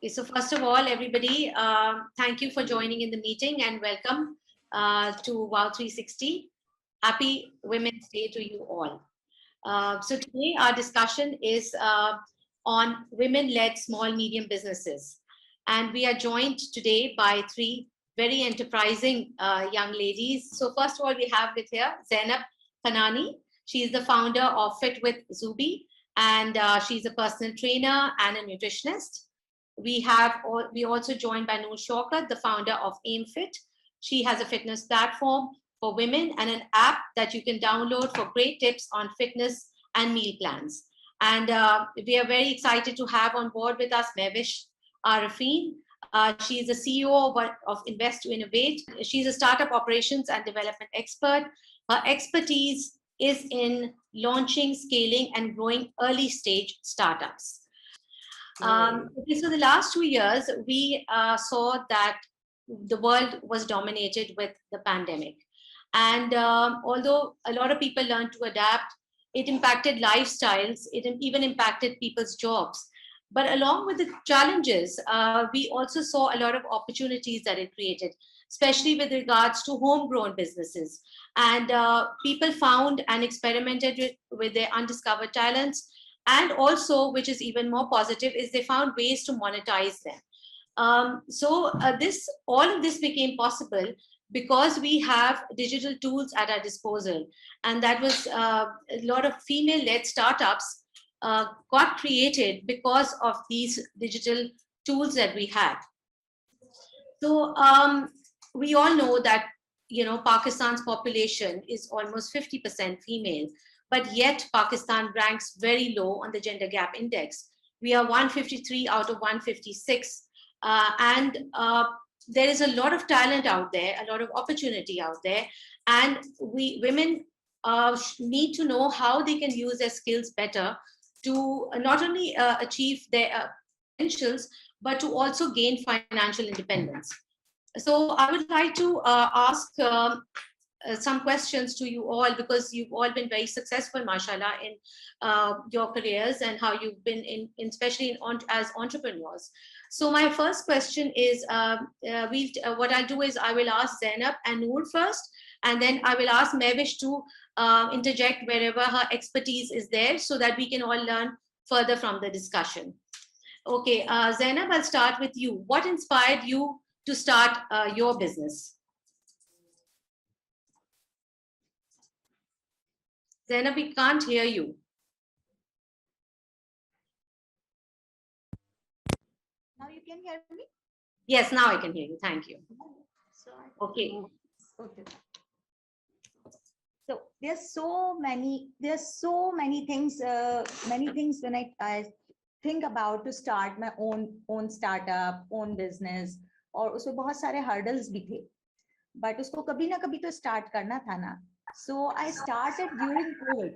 Okay, so first of all, everybody, thank you for joining in the meeting and welcome to Wow 360. Happy Women's Day to you all. So today our discussion is on women-led small medium businesses, and we are joined today by three very enterprising young ladies. So first of all, we have with here Zainab Khanani. She is the founder of FitwithZabi, and she's a personal trainer and a nutritionist. We also joined by Noor, the founder of AimFit. She has a fitness platform for women and an app that you can download for great tips on fitness and meal plans. And we are very excited to have on board with us Mehboob Arifin. She is the CEO of Invest to Innovate. She's a startup operations and development expert. Her expertise is in launching, scaling, and growing early stage startups. Okay, so the last 2 years, we saw that the world was dominated with the pandemic. And although a lot of people learned to adapt, it impacted lifestyles, it even impacted people's jobs. But along with the challenges, we also saw a lot of opportunities that it created, especially with regards to homegrown businesses. And people found and experimented with their undiscovered talents. And also, which is even more positive, is they found ways to monetize them. All of this became possible because we have digital tools at our disposal. And that was a lot of female-led startups got created because of these digital tools that we had. So we all know that, Pakistan's population is almost 50% female, but yet Pakistan ranks very low on the gender gap index. We are 153 out of 156. And there is a lot of talent out there, a lot of opportunity out there. And women need to know how they can use their skills better to not only achieve their potentials, but to also gain financial independence. So I would like to ask some questions to you all, because you've all been very successful, mashallah, in your careers and how you've been especially as entrepreneurs. So my first question is, what I'll do is I will ask Zainab and Noor first, and then I will ask Mehboob to interject wherever her expertise is there, so that we can all learn further from the discussion. Okay, Zainab, I'll start with you. What inspired you to start your business? Zainab, we can't hear you. Now you can hear me? Yes, now I can hear you. Thank you. Okay. So there's so many things, when I think about to start my own startup, own business, और उसमें बहुत सारे hurdles भी थे, but उसको कभी ना कभी तो start करना था ना. So I started during COVID.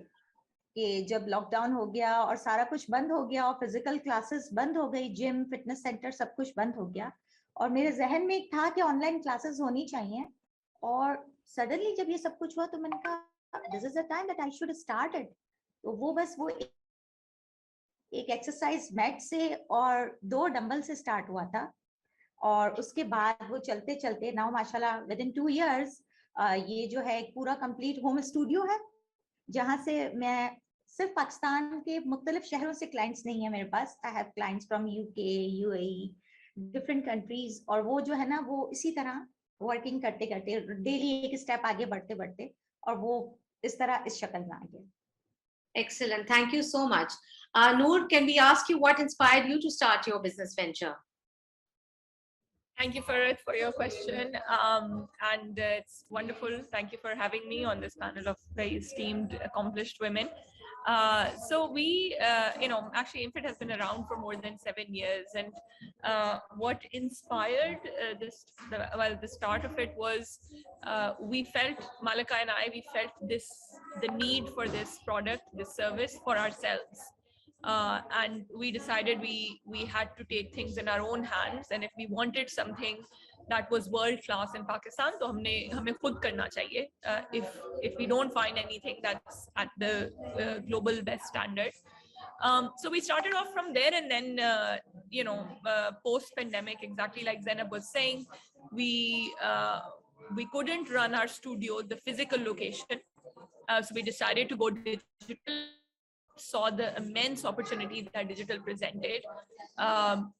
कि जब लॉकडाउन हो गया और सारा कुछ बंद हो गया और फिजिकल क्लासेस बंद हो गई, जिम, फिटनेस सेंटर सब कुछ बंद हो गया, और मेरे जहन में एक था कि ऑनलाइन क्लासेस होनी चाहिए. और सडनली जब ये सब कुछ हुआ तो मैंने कहा this is the time that I should start it. तो वो एक एक्सरसाइज मैट से और 2 डंबल से स्टार्ट हुआ था, और उसके बाद वो चलते चलते नाउ माशाल्लाह विद इन 2 इयर्स ये जो है एक पूरा कंप्लीट होम स्टूडियो है, जहां से मैं सिर्फ पाकिस्तान के मुख्तलिफ शहरों से क्लाइंट्स नहीं है मेरे पास. I have clients from UK, UAE, different countries, और वो जो है ना वो इसी तरह वर्किंग करते करते डेली एक स्टेप आगे बढ़ते बढ़ते और वो इस तरह इस शक्ल में आ गया. Excellent. Thank you so much. Noor, can we ask you what inspired you to start your business venture? Thank you, Farhat, for your question. And it's wonderful. Thank you for having me on this panel of very esteemed, accomplished women. So we, actually AimFit has been around for more than 7 years. And what inspired the start of it was we felt, Malika and I, the need for this product, this service for ourselves. And we decided we had to take things in our own hands, and if we wanted something that was world class in Pakistan, तो हमें खुद करना चाहिए. If we don't find anything that's at the global best standard, So we started off from there, and then post-pandemic, exactly like Zainab was saying, we couldn't run our studio, the physical location. So we decided to go digital, saw the immense opportunity that digital presented,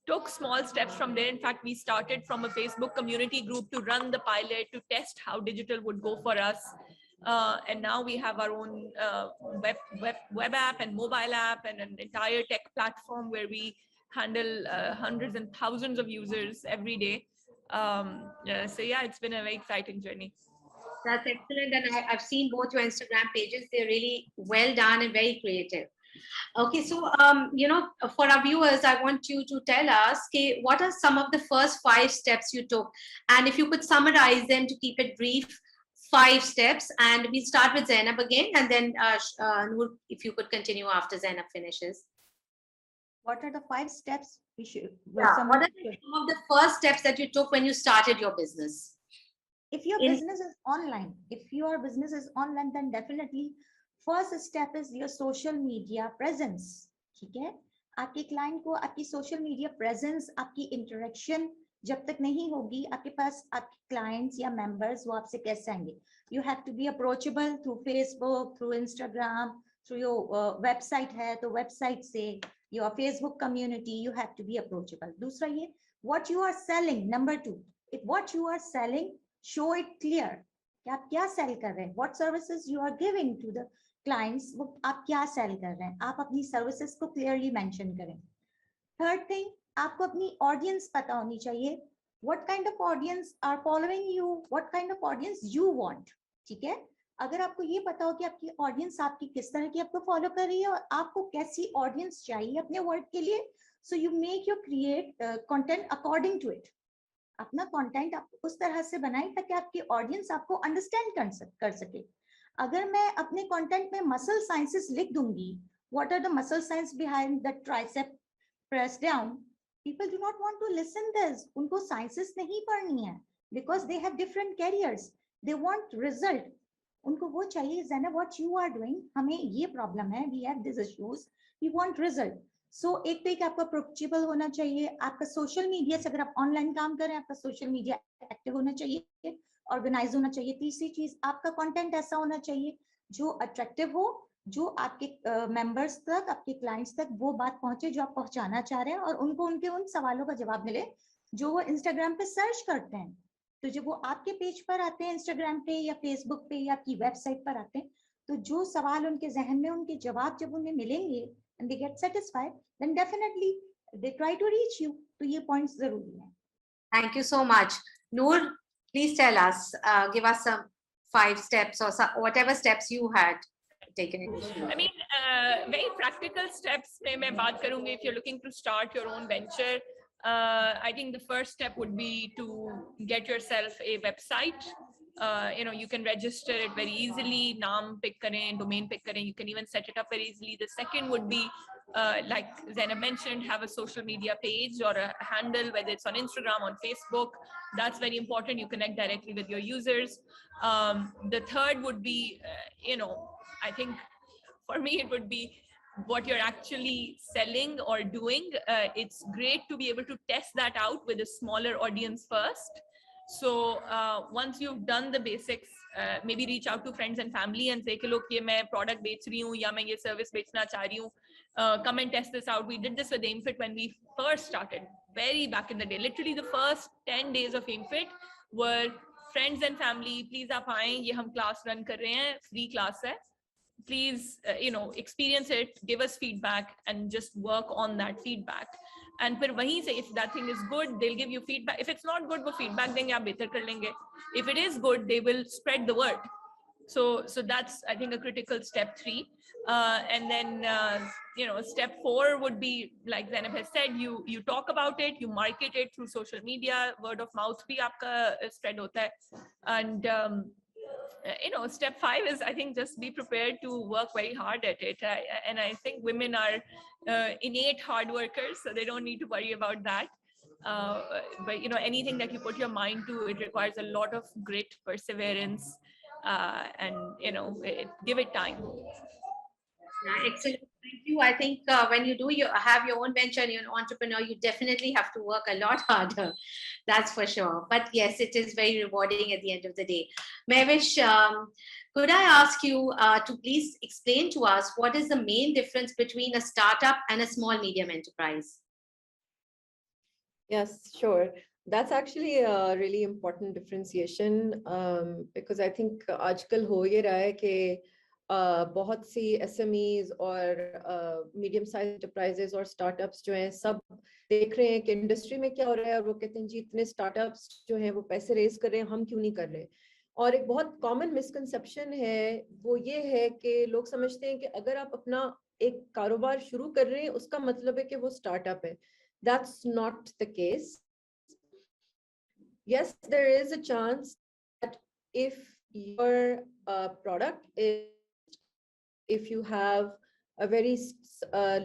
took small steps from there. In fact, we started from a Facebook community group to run the pilot, to test how digital would go for us. And now we have our own web app and mobile app and an entire tech platform where we handle hundreds and thousands of users every day. So yeah, it's been a very exciting journey. That's excellent. And I've seen both your Instagram pages. They're really well done and very creative. Okay, so for our viewers, I want you to tell us, okay, what are some of the first 5 steps you took, and if you could summarize them to keep it brief, 5 steps. And we'll start with Zainab again, and then Noor, if you could continue after Zainab finishes. What are the 5 steps we should? What are some of the first steps that you took when you started your business? If your business is online, then definitely first step is your social media presence. ठीक है? आपके client को आपकी social media presence, आपकी interaction जब तक नहीं होगी, आपके पास आपके clients या members वो आपसे कैसे आएंगे? You have to be approachable through Facebook, through Instagram, through your website है तो website से, your Facebook community, you have to be approachable. दूसरा ये, what you are selling. Number 2, if what you are selling, show it clear कि आप क्या cell कर रहे हैं, what services you are giving to the clients, वो आप क्या सेल कर रहे हैं, आप अपनी सर्विसेज को क्लियरली मेंशन करें. थर्ड थिंग, आपको अपनी ऑडियंस पता होनी चाहिए, what kind of audience are following you, what kind of audience you want. ठीक है, अगर आपको ये पता हो कि आपकी ऑडियंस आपकी किस तरह की आपको फॉलो कर रही है और आपको कैसी ऑडियंस चाहिए अपने वर्ड के लिए, so you make your create content according to it. अपना कंटेंट आप उस तरह से बनाएं ताकि आपकी ऑडियंस आपको अंडरस्टैंड कर सके. अगर मैं अपने कंटेंट में मसल साइंसेस लिख दूंगी, what are the muscle science behind the tricep press down, people do not want to listen this. उनको साइंसेस नहीं पढ़नी है because they have different careers, they want result. उनको वो चाहिए, Zainab what you are doing, हमें ये प्रॉब्लम है, we have this issues, we want result. So एक तो एक आपका अप्रोचेबल होना चाहिए, आपका सोशल मीडिया से अगर आप ऑनलाइन काम कर रहे हैं, आपका सोशल मीडिया एक्टिव होना चाहिए, ऑर्गेनाइज होना चाहिए. तीसरी चीज, आपका कंटेंट ऐसा होना चाहिए जो अट्रैक्टिव हो, जो आपके मेंबर्स तक, आपके क्लाइंट्स तक वो बात पहुंचे जो आप पहुंचाना चाह रहे हैं, और उनको उनके उन सवालों का जवाब मिले जो वो इंस्टाग्राम पे सर्च करते हैं. तो जब वो आपके पेज पर आते हैं इंस्टाग्राम पे या फेसबुक पे या आपकी वेबसाइट पर आते हैं, तो जो सवाल उनके जहन में, उनके जवाब जब उन्हें मिलेंगे and they get satisfied, then definitely they try to reach you. तो ये points जरूरी है. Thank you so much. Noor, please tell us, give us some 5 steps or whatever steps you had taken initially. I mean, very practical steps में मैं बात करूँगी. If you're looking to start your own venture, I think the first step would be to get yourself a website. You can register it very easily, naam pick karen, domain pick karen, you can even set it up very easily. The second would be, like Zainab mentioned, have a social media page or a handle, whether it's on Instagram, on Facebook. That's very important. You connect directly with your users. The third would be, I think for me, it would be what you're actually selling or doing. It's great to be able to test that out with a smaller audience first. So once you've done the basics, maybe reach out to friends and family and say कि लोग ये मैं product बेच रही हूँ या मैं ये service बेचना चाह रही हूँ, come and test this out. We did this with AimFit when we first started, very back in the day. Literally the first 10 days of AimFit were friends and family, please आप आएं, ये हम class run कर रहे हैं, free class है, please experience it, give us feedback and just work on that feedback. And फिर वहीं से, if that thing is good, they'll give you feedback. If it's not good, वो feedback देंगे, आप बेहतर कर लेंगे. If it is good, they will spread the word. So that's, I think, a critical step 3. And then step 4 would be, like Zainab has said, you talk about it, you market it through social media, word of mouth भी आपका spread होता है. And step 5 is, I think, just be prepared to work very hard at it. And I think women are innate hard workers, so they don't need to worry about that. But anything that you put your mind to, it requires a lot of grit, perseverance, and give it time. Excellent. Thank you. I think when you have your own venture and you're an entrepreneur, you definitely have to work a lot harder. That's for sure. But yes, it is very rewarding at the end of the day. Mehwish, could I ask you to please explain to us what is the main difference between a startup and a small medium enterprise? Yes, sure. That's actually a really important differentiation because I think आजकल हो ये रहा है कि बहुत सी SMEs और medium sized enterprises और startups जो हैं सब देख रहे हैं कि इंडस्ट्री में क्या हो रहा है और वो कहते हैं जी इतने startups जो हैं वो पैसे रेज कर रहे हैं हम क्यों नहीं कर रहे. और एक बहुत कॉमन मिसकंसेप्शन है वो ये है कि लोग समझते हैं कि अगर आप अपना एक कारोबार शुरू कर रहे हैं उसका मतलब है कि वो स्टार्टअप है. That's not the case. Yes, there is a chance that if your product is, if you have a very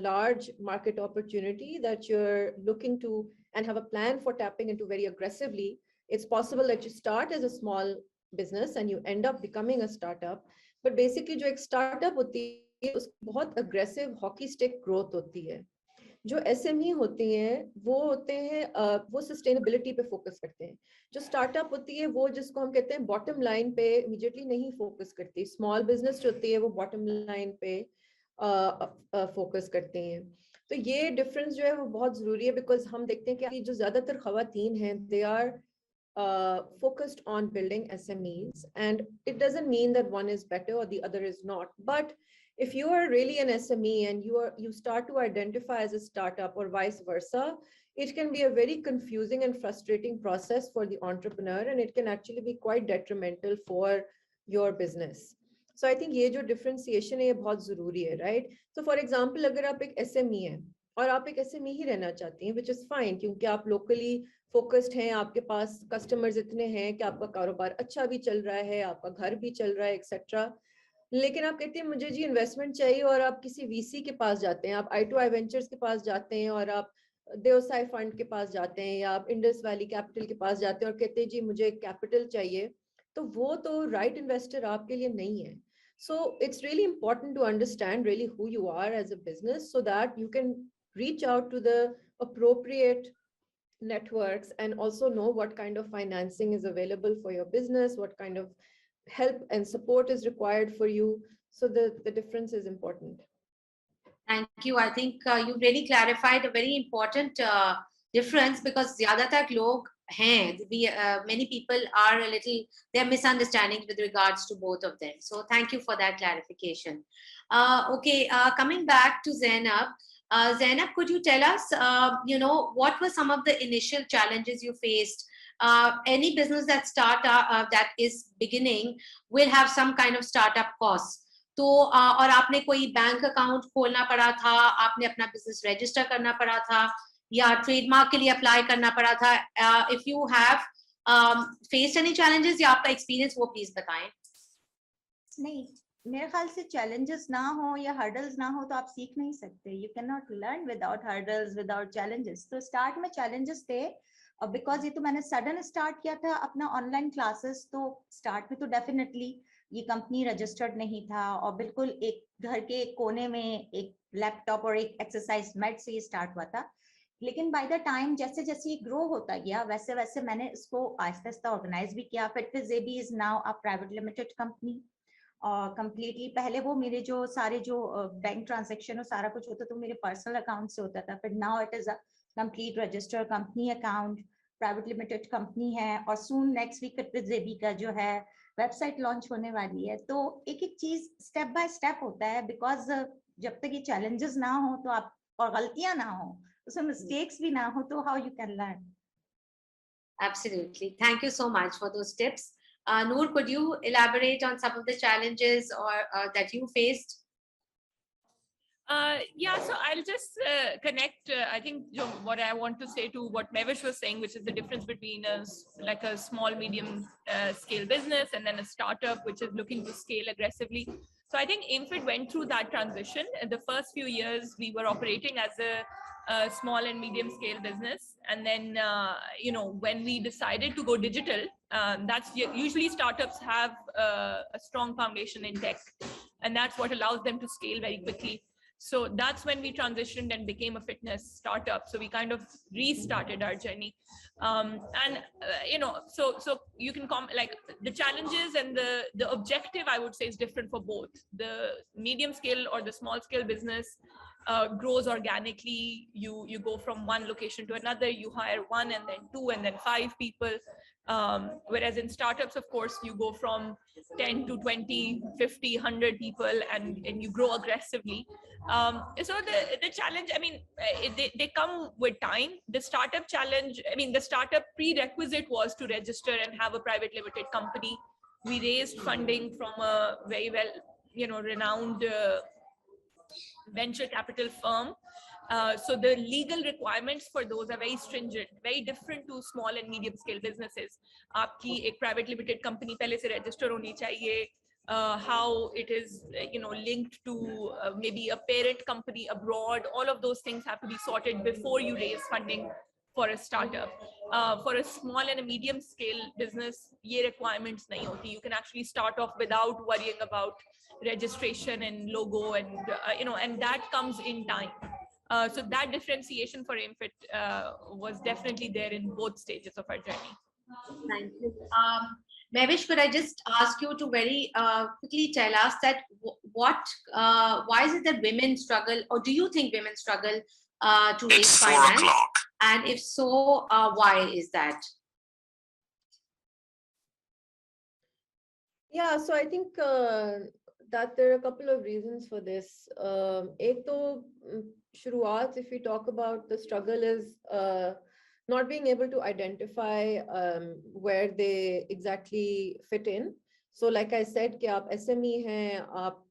large market opportunity that you're looking to and have a plan for tapping into very aggressively, it's possible that you start as a small business and you end up becoming a startup. But basically, जो एक startup होती है उसकी बहुत aggressive hockey stick growth होती है. जो SME होती हैं वो होते हैं वो सस्टेनेबिलिटी पे फोकस करते हैं. जो स्टार्टअप होती है वो जिसको हम कहते हैं बॉटम लाइन पे इमीडिएटली नहीं फोकस करती. स्मॉल बिजनेस जो होती है वो बॉटम लाइन पे फोकस करती हैं. तो ये डिफरेंस जो है वो बहुत जरूरी है बिकॉज हम देखते हैं कि जो ज्यादातर खवातीन हैं they are focused on building SMEs, and it doesn't mean that one is better or the other is not, but if you are really an SME and you start to identify as a startup or vice versa, it can be a very confusing and frustrating process for the entrepreneur, and it can actually be quite detrimental for your business. So I think ये जो differentiation है ये बहुत जरूरी है, right? So for example, अगर आप एक SME हैं और आप एक SME ही रहना चाहती हैं, which is fine क्योंकि आप locally focused हैं, आपके पास customers इतने हैं कि आपका कारोबार अच्छा भी चल रहा है, आपका घर भी चल रहा है, etc. लेकिन आप कहते हैं मुझे जी इन्वेस्टमेंट चाहिए और आप किसी VC के पास जाते हैं, आप I2I वेंचर्स के पास जाते हैं और आप देवसाई फंड के पास जाते हैं या आप इंडस वैली कैपिटल के पास जाते हैं और कहते हैं जी मुझे कैपिटल चाहिए, तो वो तो राइट इन्वेस्टर आपके लिए नहीं है. So it's really important to understand really who you are as a business so that you can reach out to the appropriate networks and also know what kind of financing is available for your business, what kind of help and support is required for you. So the difference is important. Thank you. I think you really clarified a very important difference because zyadatar log hain, many people are a little, they're misunderstanding with regards to both of them. So thank you for that clarification. Okay, coming back to Zainab. Zainab, could you tell us, what were some of the initial challenges you faced? Any business that is beginning will have some kind of startup costs. तो और आपने कोई bank account खोलना पड़ा था, आपने अपना business register करना पड़ा था या ट्रेडमार्क के लिए अप्लाई करना पड़ा था. If you have faced any challenges या आपका एक्सपीरियंस वो प्लीज बताएं. नहीं, मेरे ख्याल से चैलेंजेस ना हो या हर्डल्स ना हो तो आप सीख नहीं सकते. You can not learn without hurdles, without challenges. तो स्टार्ट में चैलेंजेस थे बिकॉज ये तो मैंने सडन स्टार्ट किया था अपना ऑनलाइन क्लासेस. तो स्टार्ट में तो डेफिनेटली ये कंपनी रजिस्टर्ड नहीं था और बिल्कुल एक घर के एक कोने में एक लैपटॉप और एक एक्सरसाइज मैट से ये स्टार्ट हुआ था. लेकिन बाय द टाइम जैसे जैसे ये ग्रो होता गया वैसे वैसे मैंने इसको आहिस्ता आहिस्ता ऑर्गेनाइज भी किया. FitwithZabi is now a private limited company और कंप्लीटली पहले वो मेरे जो सारे जो बैंक ट्रांजेक्शन और सारा कुछ होता तो मेरे पर्सनल अकाउंट से होता था. फिर now it is a complete registered company account, private limited company है और सून नेक्स्ट वीक FitwithZabi का जो है वेबसाइट लॉन्च होने वाली है. तो एक एक चीज स्टेप बाय स्टेप होता है बिकॉज जब तक ये चैलेंजेस ना हो तो आप और गलतियां ना हो उसमें मिस्टेक्स भी ना हो तो how you can learn. Absolutely. Thank you so much for those tips. Noor, could you elaborate on some of the challenges or that you faced? Yeah, so I'll just connect, I think, what I want to say to what Mehwish was saying, which is the difference between like a small, medium scale business and then a startup, which is looking to scale aggressively. So I think AimFit went through that transition. In the first few years, we were operating as a small and medium scale business. And then, when we decided to go digital, that's usually startups have a strong foundation in tech, and that's what allows them to scale very quickly. So that's when we transitioned and became a fitness startup. So we kind of restarted our journey. So you can like the challenges and the objective, I would say, is different for both. The medium scale or the small scale business grows organically. You go from one location to another, you hire one and then two and then five people. Whereas in startups, of course, you go from 10 to 20, 50, 100 people, and you grow aggressively. So the challenge, I mean, they come with time. The startup challenge, I mean, the startup prerequisite was to register and have a private limited company. We raised funding from a very well, renowned venture capital firm. So the legal requirements for those are very stringent, very different to small and medium scale businesses. आपकी एक private limited company पहले से register होनी चाहिए. How it is, linked to maybe a parent company abroad. All of those things have to be sorted before you raise funding for a startup. For a small and a medium scale business, ये requirements नहीं होती. You can actually start off without worrying about registration and logo, and that comes in time. So that differentiation for AimFit was definitely there in both stages of our journey. Thank you. Mehvish, could I just ask you to very quickly tell us that why is it that women struggle, or do you think women struggle to raise finance? And if so, why is that? Yeah, so I think that there are a couple of reasons for this. Ek to shuruaat, if we talk about the struggle, is not being able to identify where they exactly fit in. So like I said, कि आप SME हैं, आप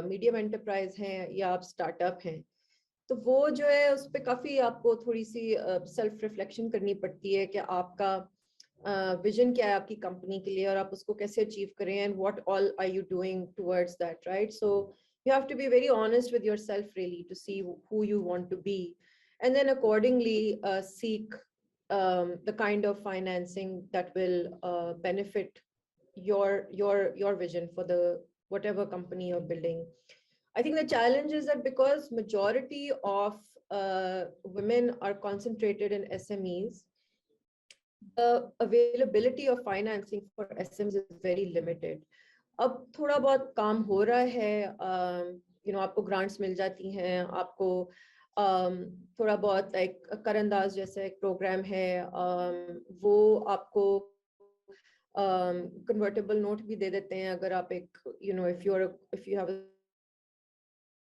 medium enterprise हैं, या आप startup हैं, तो वो जो है उस पे काफी आपको थोड़ी सी self reflection करनी पड़ती है कि आपका vision क्या है आपकी कंपनी के लिए और आप उसको कैसे achieve करें, and what all are you doing towards that, right? So you have to be very honest with yourself really to see who you want to be, and then accordingly seek the kind of financing that will benefit your vision for the whatever company you're building. I think the challenge is that because majority of women are concentrated in SMEs, the availability of financing for SMEs is very limited. अब थोड़ा बहुत काम हो रहा है, आपको grants मिल जाती हैं, आपको थोड़ा बहुत like करंदाज जैसा एक program है, वो आपको convertible note भी दे देते हैं अगर आप एक, if you have a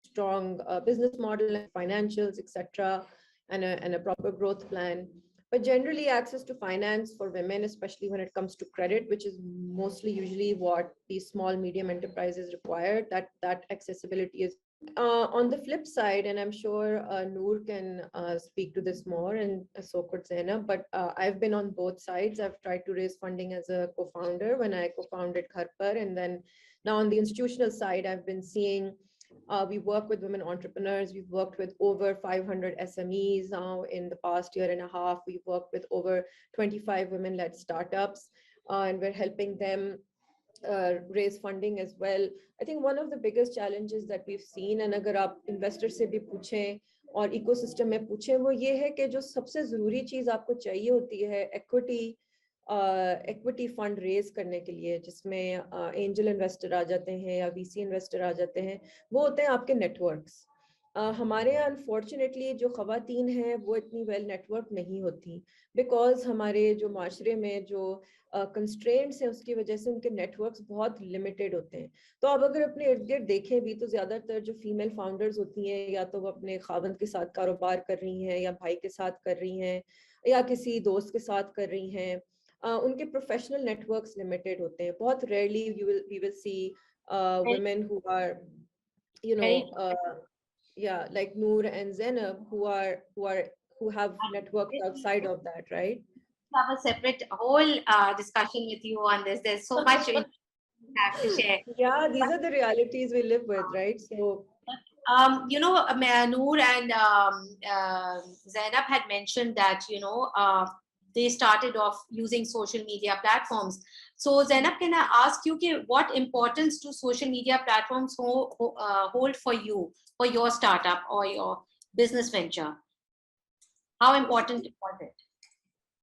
strong business model and financials, etc., and a proper growth plan. But generally, access to finance for women, especially when it comes to credit, which is mostly usually what these small, medium enterprises require, that accessibility is. On the flip side, and I'm sure Noor can speak to this more, and so could Zainab, but I've been on both sides. I've tried to raise funding as a co-founder when I co-founded Kharpar, and then now on the institutional side, I've been seeing we work with women entrepreneurs. We've worked with over 500 SMEs now in the past year and a half. We've worked with over 25 women-led startups, and we're helping them raise funding as well. I think one of the biggest challenges that we've seen, and agar aap investor se bhi पूछें और ecosystem में पूछें, वो ये है कि जो सबसे ज़रूरी चीज़ आपको चाहिए होती है equity fund raise करने के लिए, जिसमें angel investor आ जाते हैं या VC investor आ जाते हैं, वो होते हैं आपके networks. हमारे यहाँ unfortunately जो ख़वातीन हैं वो इतनी well network नहीं होती, because हमारे जो माशरे में जो constraints हैं उसकी वजह से उनके networks बहुत limited होते हैं. तो अब अगर अपने इर्द गिर्द देखें भी तो ज़्यादातर जो female founders होती हैं या तो वो अपने खावंद के साथ कारोबार कर रही हैं या भाई के साथ कर रही हैं या किसी दोस्त के साथ कर रही हैं, उनके professional networks limited होते हैं. बहुत rarely we will see women who are, like Noor and Zainab who have networks outside of that, right? Have a separate whole discussion with you on this. There's so much you have to share. Yeah, these are the realities we live with, right? So Noor and Zainab had mentioned that they started off using social media platforms. So Zainab, can I ask you, what importance do social media platforms hold for you, for your startup or your business venture? How important was it?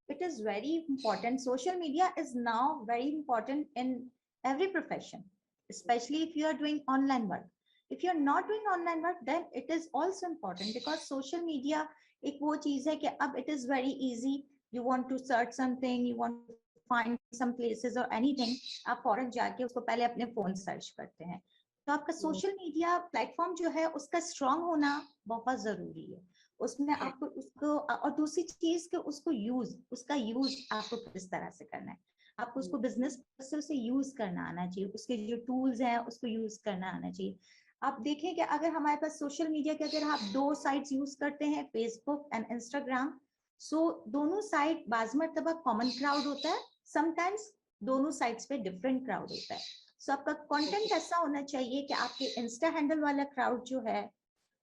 It is very important. Social media is now very important in every profession, especially if you are doing online work. If you're not doing online work, then it is also important, because social media एक वो चीज है कि अब it is very easy. You want to search something, you want to find some places or anything, आप फौरन जाके उसको पहले अपने फोन सर्च करते हैं. तो आपका सोशल मीडिया प्लेटफॉर्म जो है उसका स्ट्रांग होना बहुत जरूरी है. उसमें आपको उसको, और दूसरी चीज कि उसका यूज आपको किस तरह से करना है. आपको उसको बिजनेस से उसे यूज करना आना चाहिए. उसके जो टूल्स हैं उसको यूज करना आना चाहिए. आप देखें कि अगर हमारे पास सोशल मीडिया के अगर आप 2 साइट्स यूज करते हैं, फेसबुक एंड इंस्टाग्राम, सो दोनों साइट बाज़ मर्तबा कॉमन क्राउड होता है, समटाइम्स दोनों साइट्स पे डिफरेंट क्राउड होता है. सो आपका कंटेंट ऐसा होना चाहिए कि आपके इंस्टा हैंडल वाला क्राउड जो है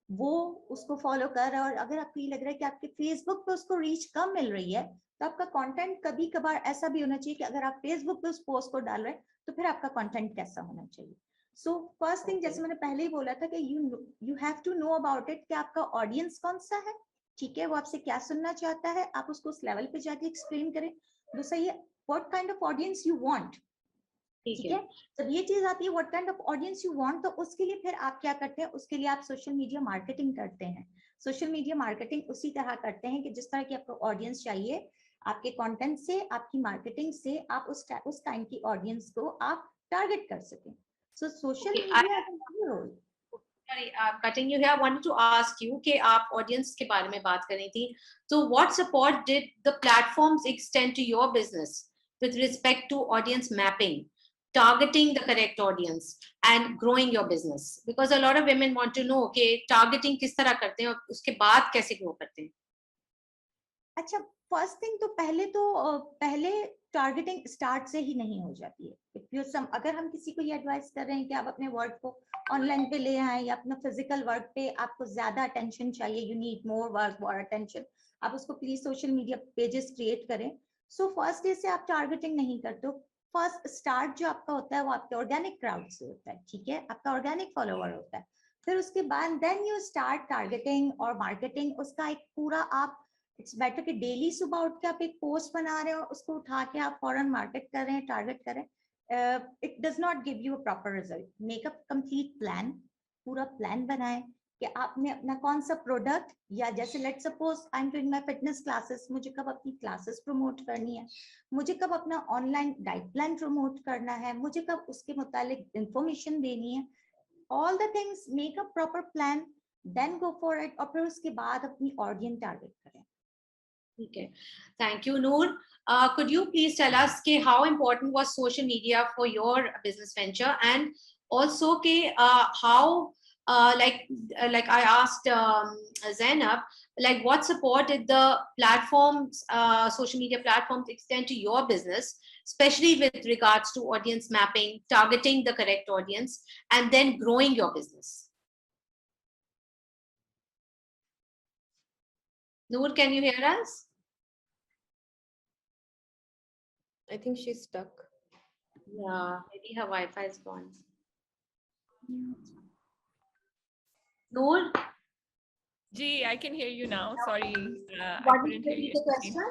वो उसको फॉलो कर रहा है, और अगर आपको ये लग रहा है कि आपके फेसबुक पे उसको रीच कम मिल रही है, तो आपका कंटेंट कभी कभार ऐसा भी होना चाहिए कि अगर आप फेसबुक पे उस पोस्ट को डाल रहे हैं तो फिर आपका कंटेंट कैसा होना चाहिए. सो फर्स्ट थिंग, जैसे मैंने पहले ही बोला था कि you have to know about it, कि आपका ऑडियंस कौन सा है, ठीक है, वो आपसे क्या सुनना चाहता है, आप उसको उस लेवल पे जाके एक्सप्लेन करें. दूसरा ये, what kind of audience you want, ठीक है. जब ये चीज आती है what kind of audience you want, तो उसके लिए फिर आप क्या करते हैं, उसके लिए आप सोशल मीडिया मार्केटिंग करते हैं. सोशल मीडिया मार्केटिंग उसी तरह करते हैं कि जिस तरह की आपको ऑडियंस चाहिए, आपके कंटेंट से, आपकी मार्केटिंग से आप उस काइंड की ऑडियंस को आप टारगेट कर सकें. So social media has a role. Sorry, cutting you here. I wanted to ask you कि आप audience के बारे में बात कर रही थी. So what support did the platforms extend to your business with respect to audience mapping, targeting the correct audience, and growing your business? Because a lot of women want to know कि targeting किस तरह करते हैं और उसके बाद कैसे grow करते हैं. अच्छा, फर्स्ट थिंग तो पहले टारगेटिंग स्टार्ट से ही नहीं हो जाती है. अगर हम किसी को ये एडवाइस कर रहे हैं कि आप अपने वर्क को ऑनलाइन पे ले आए या अपना फिजिकल वर्क पे आपको ज्यादा अटेंशन चाहिए, you need more work, more attention, आप उसको please social media pages create करें. सो फर्स्ट डे से आप टारगेटिंग नहीं करते. फर्स्ट स्टार्ट जो आपका होता है वो आपके ऑर्गेनिक क्राउड से होता है, ठीक है, आपका ऑर्गेनिक फॉलोवर होता है. फिर उसके बाद देन यू स्टार्ट टारगेटिंग और मार्केटिंग. उसका एक पूरा आप, इट्स बेटर कि डेली सुबह उठ के आप एक पोस्ट बना रहे हो, उसको उठा के आप फौरन मार्केट कर रहे हैं, टारगेट कर रहे हैं. It does not give you a proper result. Make a complete plan, पूरा प्लान बनाएं कि आपने अपना कौन सा प्रोडक्ट, या जैसे let suppose I am doing my fitness classes, मुझे कब अपनी क्लासेस प्रमोट करनी है, मुझे कब अपना ऑनलाइन डाइट प्लान प्रमोट करना है, मुझे कब उसके मुतालिक इंफॉर्मेशन देनी है. All the things, make a proper plan, then go for it, और फिर उसके बाद अपनी ऑडियंस टारगेट करें. Okay, thank you, Noor. Could you please tell us how important was social media for your business venture, and also how, like I asked Zainab, like what support did the platforms, social media platforms, extend to your business, especially with regards to audience mapping, targeting the correct audience, and then growing your business? Noor, can you hear us? I think she's stuck. Yeah, maybe her Wi-Fi is gone. Noor, Gee, I can hear you now. Sorry, I want couldn't to hear repeat you. the question?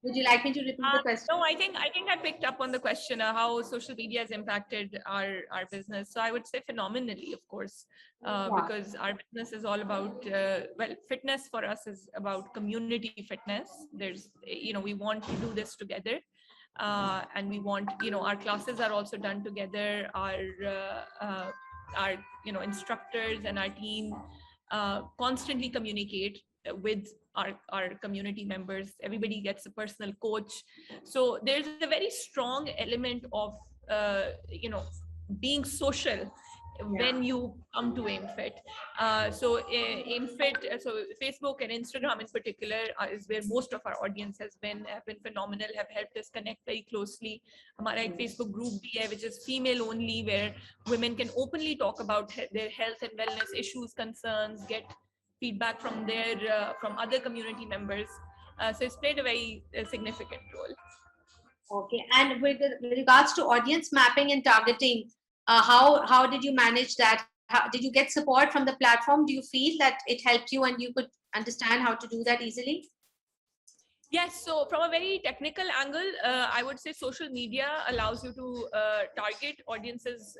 Would you like me to repeat the question? No, I think I picked up on the question how social media has impacted our business. So I would say phenomenally, of course, because our business is all about well, fitness for us is about community fitness. There's we want to do this together, and we want our classes are also done together. Our instructors and our team constantly communicate with our community members. Everybody gets a personal coach, so there's a very strong element of being social when you come to AimFit. So AimFit, so Facebook and Instagram in particular is where most of our audience have been phenomenal, have helped us connect very closely. हमारा एक Facebook group भी है which is female only, where women can openly talk about their health and wellness issues, concerns, get feedback from their from other community members. So it's played a very significant role. Okay, and with regards to audience mapping and targeting, how did you manage that? How, did you get support from the platform? Do you feel that it helped you and you could understand how to do that easily? Yes, so from a very technical angle, I would say social media allows you to target audiences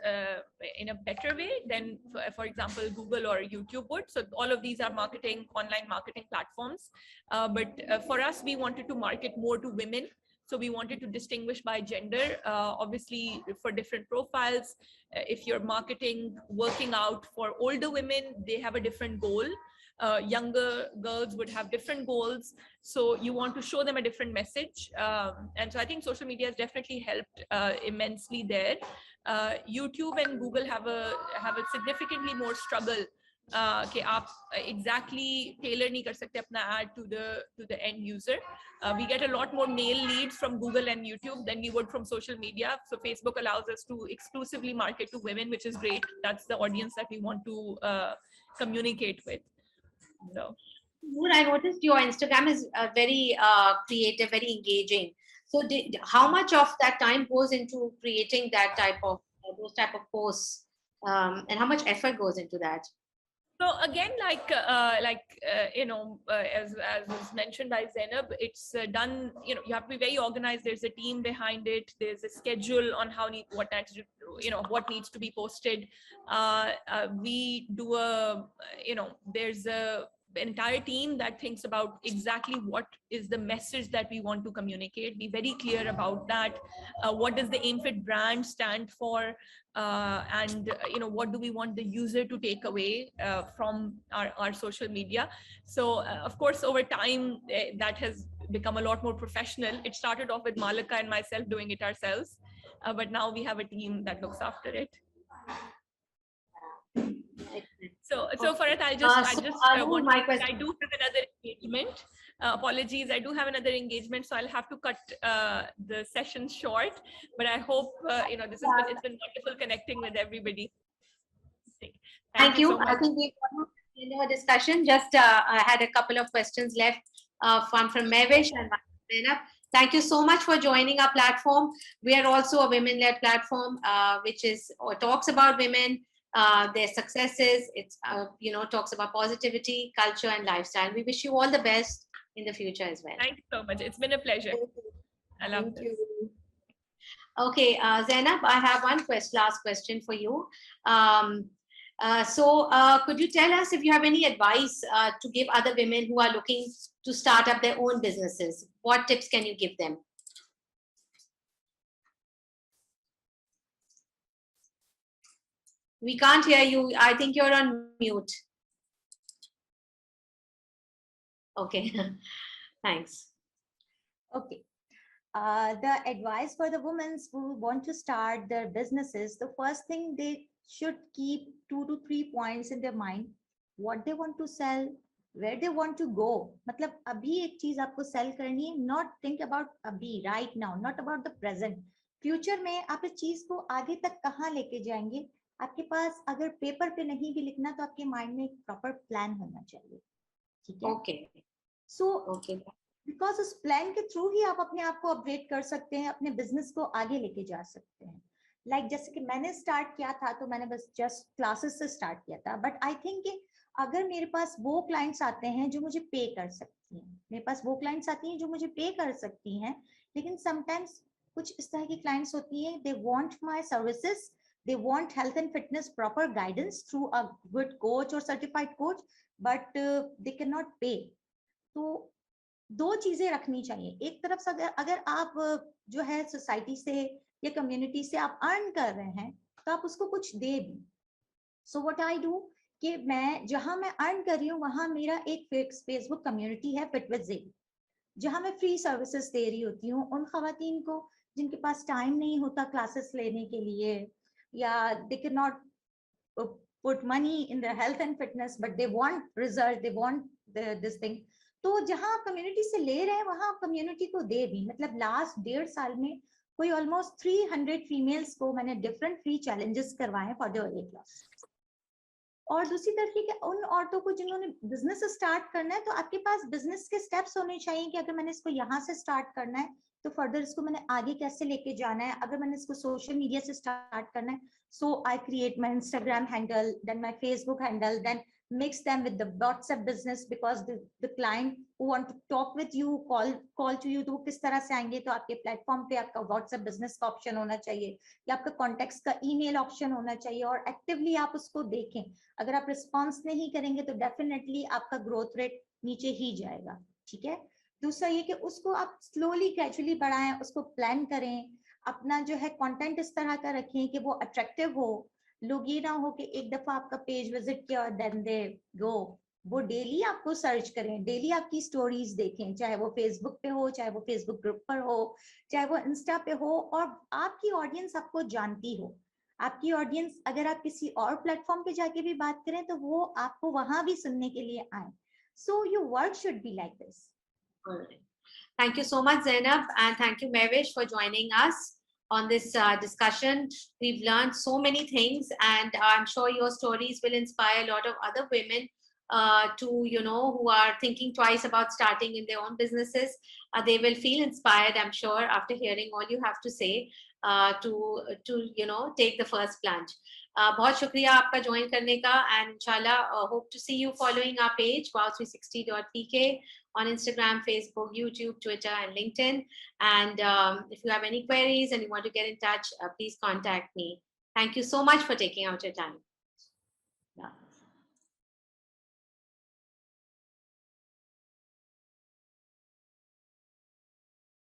in a better way than, for example, Google or YouTube would. So all of these are online marketing platforms. But for us, we wanted to market more to women. So we wanted to distinguish by gender, obviously for different profiles. If you're marketing working out for older women, they have a different goal. Younger girls would have different goals, so you want to show them a different message, and so I think social media has definitely helped immensely there. YouTube and Google have a significantly more struggle कि आप exactly tailor नहीं कर सकते अपना ad to the end user. We get a lot more male leads from Google and YouTube than we would from social media. So Facebook allows us to exclusively market to women, which is great. That's the audience that we want to communicate with. So, Noor, I noticed your Instagram is very creative, very engaging. So, how much of that time goes into creating that type of those type of posts, and how much effort goes into that? so again, as was mentioned by Zainab, it's done. You have to be very organized. There's a team behind it. There's a schedule on what needs to be posted. We do there's an entire team that thinks about exactly what is the message that we want to communicate. Be very clear about that. What does the AimFit brand stand for? And what do we want the user to take away from our social media? So of course, over time, that has become a lot more professional. It started off with Malika and myself doing it ourselves, but now we have a team that looks after it. So Farhat, I do have another engagement. Apologies, I do have another engagement, so I'll have to cut the session short. But I hope it's been wonderful connecting with everybody. Thank you. So much. I think we've ended our discussion. Just I had a couple of questions left. One from Mevish and one from Zainab. Thank you so much for joining our platform. We are also a women-led platform, which talks about women, their successes. It's talks about positivity, culture, and lifestyle. We wish you all the best in the future as well. Thank you so much. It's been a pleasure. I love this. Okay, Zainab, I have one last question for you. Could you tell us if you have any advice to give other women who are looking to start up their own businesses? What tips can you give them? We can't hear you. I think you're on mute. Okay, thanks. Okay. The advice for the women who want to start their businesses, the first thing they should keep 2 to 3 points in their mind. What they want to sell, where they want to go. मतलब अभी एक चीज आपको sell करनी है, not think about अभी, right now, not about the present. Future में आप इस चीज को आगे तक कहाँ लेके जाएंगे? आपके पास अगर पेपर पे नहीं भी लिखना तो आपके माइंड में एक प्रॉपर प्लान होना चाहिए. ठीक है? Okay. Okay. बिकॉज उस प्लान के थ्रू ही आप अपने आप को अपग्रेड कर सकते हैं, अपने बिजनेस को आगे लेके जा सकते हैं. जैसे कि मैंने स्टार्ट किया था तो मैंने बस जस्ट क्लासेस से स्टार्ट किया था, बट आई थिंक अगर मेरे पास वो क्लाइंट्स आते हैं जो मुझे पे कर सकती हैं, मेरे पास वो क्लाइंट्स आती हैं जो मुझे पे कर सकती हैं, लेकिन समटाइम्स कुछ इस तरह की क्लाइंट्स होती हैं, they want my services, they want health and fitness proper guidance through a good coach or certified coach, but they cannot pay. तो दो चीजें रखनी चाहिए. एक तरफ से अगर आप जो है सोसाइटी से या कम्युनिटी से आप अर्न कर रहे हैं तो आप उसको कुछ दे भी. सो व्हाट आई डू कि मैं जहां मैं अर्न कर रही हूँ वहां मेरा एक फेसबुक कम्युनिटी है FitwithZabi, जहां मैं फ्री सर्विसेज दे रही होती हूँ उन खवातीन को जिनके पास टाइम नहीं होता क्लासेस लेने के लिए, या they can not put money in their health and fitness but they want result, they want this thing. तो जहां कम्युनिटी से ले रहे हैं वहां कम्युनिटी को दे भी. मतलब लास्ट 1.5 साल में कोई ऑलमोस्ट 300 फीमेल्स को मैंने डिफरेंट फ्री चैलेंजेस करवाए फॉर देयर वेट लॉस. और दूसरी तरीके के उन औरतों को जिन्होंने बिजनेस स्टार्ट करना है, तो आपके पास बिजनेस के स्टेप्स होने चाहिए कि अगर मैंने इसको यहाँ से स्टार्ट करना है तो फर्दर इसको मैंने आगे कैसे लेके जाना है। अगर मैंने इसको सोशल मीडिया से स्टार्ट करना है, so I create my Instagram handle, then my Facebook handle, then mix them with the WhatsApp business, because the client who want to talk with you, call to you, तो वो किस तरह से आएंगे। तो आपके प्लेटफॉर्म पे आपका WhatsApp business का ऑप्शन होना चाहिए, या आपका कॉन्टेक्ट्स का ईमेल ऑप्शन होना चाहिए, और एक्टिवली आप उसको देखें। अगर आप रिस्पॉन्स नहीं करेंगे तो डेफिनेटली आपका ग्रोथ रेट नीचे ही जाएगा। ठीक है। दूसरा ये कि उसको आप स्लोली ग्रेजुअली बढ़ाएं, उसको प्लान करें, अपना जो है कंटेंट इस तरह का रखें कि वो अट्रैक्टिव हो। लोग ये ना हो कि एक दफा आपका पेज विजिट किया और देन दे गो। वो डेली आपको सर्च करें, डेली आपकी स्टोरीज देखें, चाहे वो फेसबुक पे हो, चाहे वो फेसबुक ग्रुप पर हो, चाहे वो इंस्टा पे हो, और आपकी ऑडियंस आपको जानती हो। आपकी ऑडियंस अगर आप किसी और प्लेटफॉर्म पे जाके भी बात करें तो वो आपको वहां भी सुनने के लिए आए। So your work should be like this. All right. Thank you so much, Zainab, and thank you, Mehwish, for joining us on this discussion. We've learned so many things, and I'm sure your stories will inspire a lot of other women to, who are thinking twice about starting in their own businesses. They will feel inspired, I'm sure, after hearing all you have to say, to take the first plunge. बहुत शुक्रिया आपका join करने का, and inshallah hope to see you following our page wow360.pk on Instagram, Facebook, YouTube, Twitter, and LinkedIn. And if you have any queries and you want to get in touch, please contact me. Thank you so much for taking out your time. Yeah.